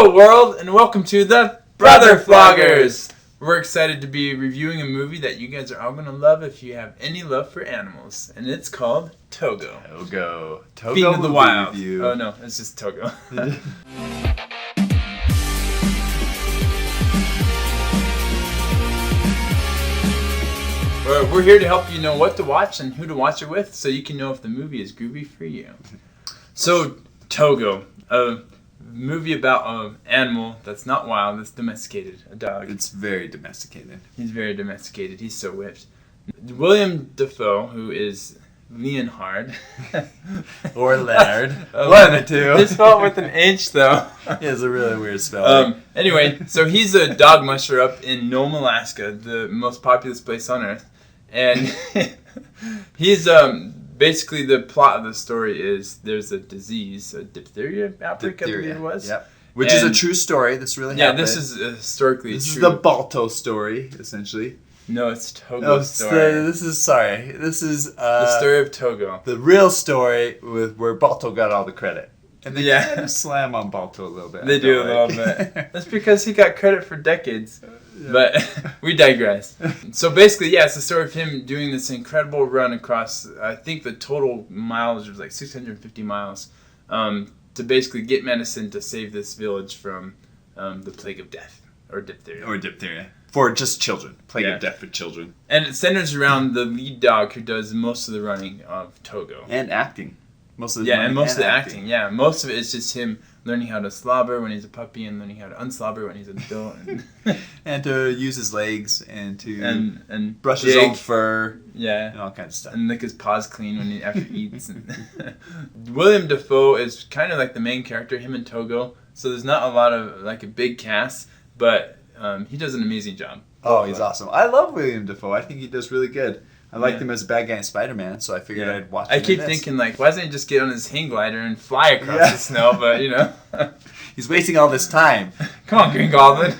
Hello world, and welcome to the Brother Floggers! We're excited to be reviewing a movie that you guys are all going to love if you have any love for animals, and it's called Togo. Togo Fiend of the Wild. Review. Oh no, it's just Togo. We're here to help you know what to watch and who to watch it with, so you can know if the movie is groovy for you. So, Togo, a movie about an animal that's not wild, that's domesticated, a dog. It's very domesticated. He's very domesticated. He's so whipped. William Dafoe, who is Leonhard. Or Leonard. One of the two. It's spelled with an H, though. He has a really weird spelling. Anyway, so he's a dog musher up in Nome, Alaska, the most populous place on Earth. And he's basically the plot of the story is there's a disease, a diphtheria outbreak, I believe it was. Yep. Which is a true story. This really happened. Yeah, this is historically this true. This is the Balto story, essentially. No, it's Togo's story. This is the story of Togo. The real story with where Balto got all the credit. And they kind of slam on Balto a little bit. They do a little bit. That's because he got credit for decades. Yeah. But we digress. So basically, it's the story of him doing this incredible run across, I think the total mileage was like 650 miles, to basically get medicine to save this village from the plague of death, or diphtheria. For just children. Plague of death for children. And it centers around the lead dog who does most of the running of Togo. And acting. Most of the acting. Yeah, most of it is just him learning how to slobber when he's a puppy and learning how to unslobber when he's an adult. And to use his legs and to and brush his own fur. Yeah. And all kinds of stuff. And lick his paws clean after he eats. William Dafoe is kind of like the main character, him and Togo. So there's not a lot of, like, a big cast, but he does an amazing job. Oh, he's awesome. I love William Dafoe. I think he does really good. I liked him as a bad guy in Spider-Man, so I figured I'd watch him. I keep thinking, like, why doesn't he just get on his hang glider and fly across the snow? But, you know. He's wasting all this time. Come on, Green Goblin.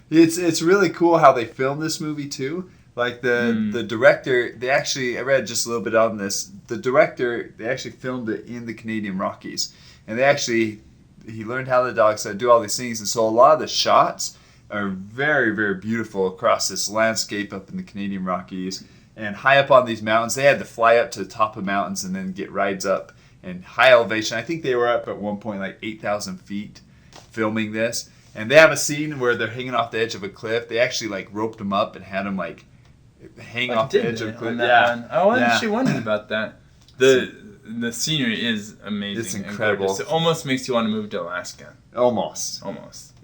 It's really cool how they filmed this movie, too. Like, the director, I read just a little bit on this. The director, they actually filmed it in the Canadian Rockies. And he learned how the dogs do all these things. And so a lot of the shots are very, very beautiful across this landscape up in the Canadian Rockies. And high up on these mountains, they had to fly up to the top of mountains and then get rides up in high elevation. I think they were up at one point like 8,000 feet filming this. And they have a scene where they're hanging off the edge of a cliff. They actually like roped them up and had them like hang off the edge of a cliff. I actually wondered about that. The scenery is amazing. It's incredible. It almost makes you want to move to Alaska. Almost.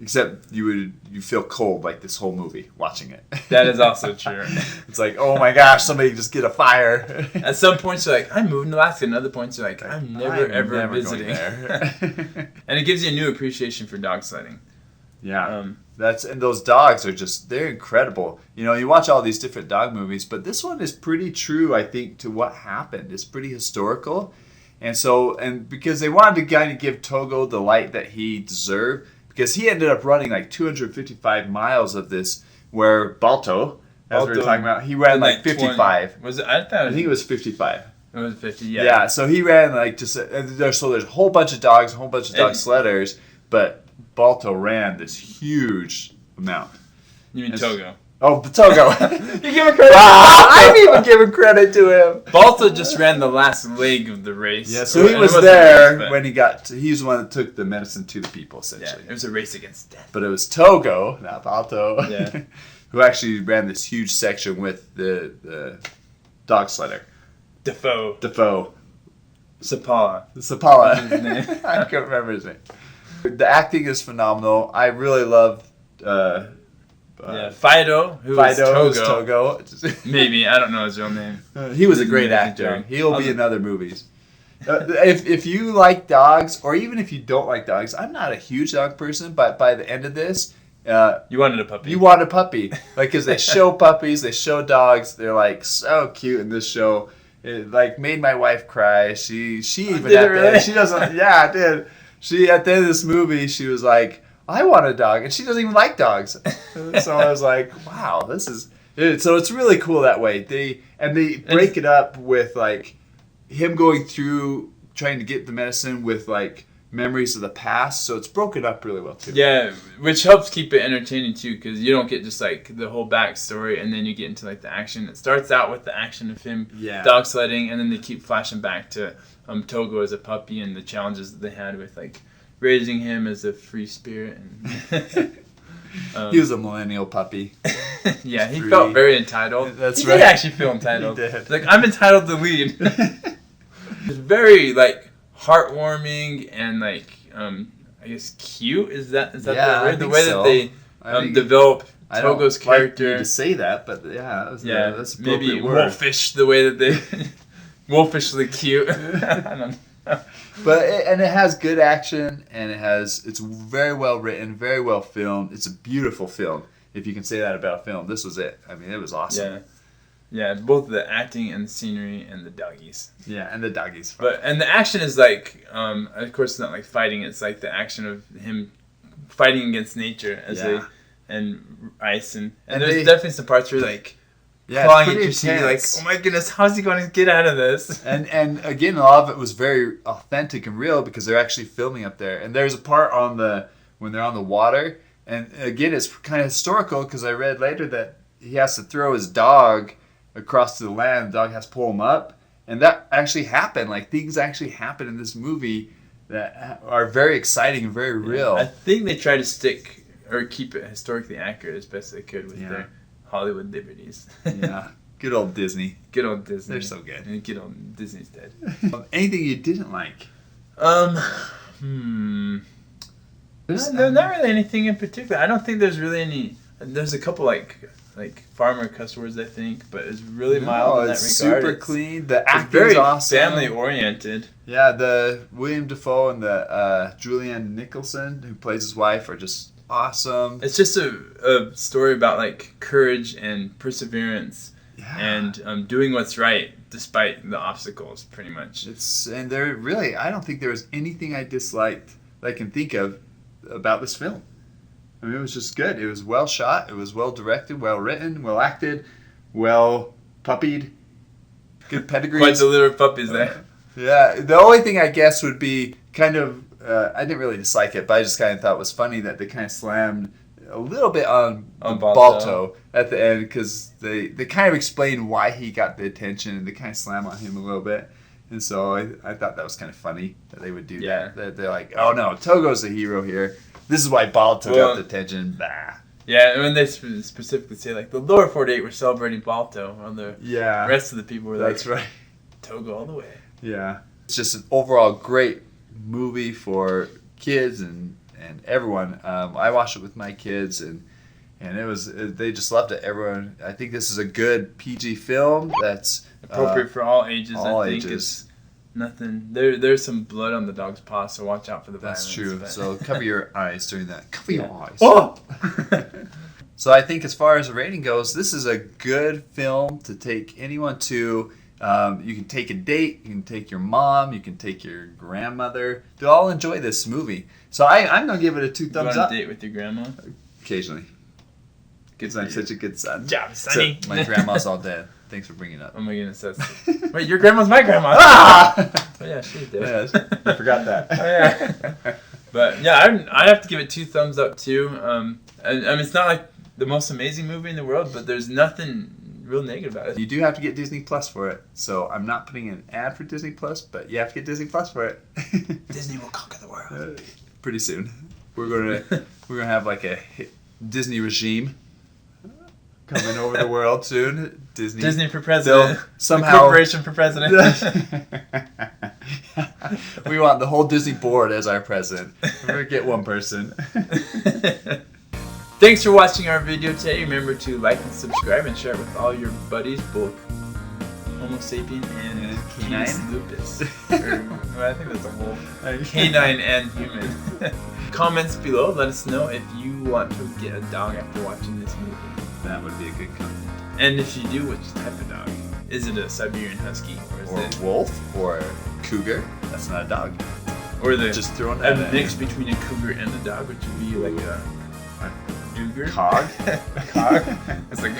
Except you feel cold like this whole movie watching it. That is also true. It's like, oh my gosh, somebody just get a fire. At some points you're like, I'm moving to Alaska. And other points you're like, I'm never visiting. There. And it gives you a new appreciation for dog sledding. Yeah. And those dogs are they're incredible. You know, you watch all these different dog movies, but this one is pretty true, I think, to what happened. It's pretty historical. And because they wanted to kind of give Togo the light that he deserved, because he ended up running like 255 miles of this, where Balto, as we were talking about, he ran like 55. 20. Was it? I think it was 55. It was 50, yeah. Yeah, so he ran like so there's a whole bunch of dogs, a whole bunch of dog sledders, but Balto ran this huge amount. You mean Togo? Oh, Togo. You give him credit. I'm even giving credit to him. Balto just ran the last leg of the race. Yeah, so he was there when he was the one that took the medicine to the people, essentially. Yeah, it was a race against death. But it was Togo, not Balto, who actually ran this huge section with the dog sledder. Dafoe. Sapala. His name. I can't remember his name. The acting is phenomenal. I really love Fido, who is Togo. Maybe, I don't know his real name. He was a great actor. He'll be in other movies. If you like dogs, or even if you don't like dogs, I'm not a huge dog person, but by the end of this, you wanted a puppy. You want a puppy, like, because they show puppies, they show dogs. They're like so cute in this show. It like made my wife cry. She even did it really? She doesn't. Yeah, it did. She at the end of this movie, she was like, I want a dog, and she doesn't even like dogs. So I was like, wow, this is. So it's really cool that way. They break it up with like him going through trying to get the medicine with like memories of the past. So it's broken up really well too. Yeah, which helps keep it entertaining too, because you don't get just like the whole backstory and then you get into like the action. It starts out with the action of him dog sledding, and then they keep flashing back to Togo as a puppy and the challenges that they had with like raising him as a free spirit. And he was a millennial puppy. Yeah, he felt very entitled. That's he right. Did actually feel entitled. He did. Like, I'm entitled to lead. It's very like heartwarming and like I guess cute. Is that the word? The way that they develop Togo's character. I don't like you to say that, but that's maybe word. wolfish. The way that they wolfishly cute. I don't know. But it has good action, and it's very well written, very well filmed. It's a beautiful film, if you can say that about a film. This was it. I mean, it was awesome. Yeah, both the acting and the scenery and the doggies. Yeah, and the doggies. And the action is like, of course, it's not like fighting. It's like the action of him fighting against nature and ice and there's definitely some parts where like. Yeah, clawing at your seat, like, oh my goodness, how's he going to get out of this? And again, a lot of it was very authentic and real because they're actually filming up there. And there's a part when they're on the water, and again, it's kind of historical because I read later that he has to throw his dog across to the land. The dog has to pull him up, and that actually happened. Like, things actually happen in this movie that are very exciting and very real. I think they try to stick or keep it historically accurate as best they could with their Hollywood liberties. Yeah. Good old Disney. Good old Disney. They're so good. And good old Disney's dead. Anything you didn't like? There's not really anything in particular. I don't think there's really any. There's a couple like farmer cuss words, I think, but it's really mild in that it's regard. Super clean. The acting's very awesome. Family oriented. Yeah, the William Dafoe and the Julianne Nicholson, who plays his wife, are just awesome. It's just a story about like courage and perseverance and doing what's right despite the obstacles, pretty much. And there really, I don't think there was anything I disliked that I can think of about this film. I mean, it was just good. It was well shot. It was well directed, well written, well acted, well puppied. Good pedigree. Quite the litter of puppies there. Yeah, the only thing I guess would be kind of. I didn't really dislike it, but I just kind of thought it was funny that they kind of slammed a little bit on Balto at the end because they kind of explained why he got the attention and they kind of slam on him a little bit. And so I thought that was kind of funny that they would do that. That they're like, oh no, Togo's the hero here. This is why Balto got the attention. Bah. Yeah, and when they specifically say like the lower 48 were celebrating Balto, while the rest of the people were like, right. Togo all the way. Yeah. It's just an overall great movie for kids and everyone. I watched it with my kids and they just loved it. Everyone, I think this is a good PG film that's appropriate for all ages. All I think ages. It's nothing. There's some blood on the dog's paw, so watch out for the violence. That's true. But. So cover your eyes during that. Cover your eyes. Oh! So I think as far as the rating goes, this is a good film to take anyone to. You can take a date, you can take your mom, you can take your grandmother. They'll all enjoy this movie. So I'm going to give it a 2 thumbs up. Go on a date with your grandma? Occasionally. Because I'm such a good son. Good job, sonny. So my grandma's all dead. Thanks for bringing it up. Oh my goodness. Wait, your grandma's my grandma. Ah! Oh yeah, she's dead. Yes, I forgot that. Oh yeah. But yeah, I'd have to give it 2 thumbs up too. I mean, it's not like the most amazing movie in the world, but there's nothing real negative about it. You do have to get Disney Plus for it, so I'm not putting an ad for Disney Plus, but you have to get Disney Plus for it. Disney will conquer the world. Pretty soon, we're gonna have like a Disney regime coming over the world soon. Disney for president. Somehow the corporation for president. We want the whole Disney board as our president. We're gonna get one person. Thanks for watching our video today. Remember to like and subscribe and share it with all your buddies, both Homo sapien and Canis lupus. I think that's a wolf. Canine and human. Comments below. Let us know if you want to get a dog after watching this movie. That would be a good comment. And if you do, which type of dog? Is it a Siberian Husky? Or a wolf? Or a cougar? That's not a dog. Or just throwing that a mix between a cougar and a dog, which would be like a Duger? Cog? Cog? It's like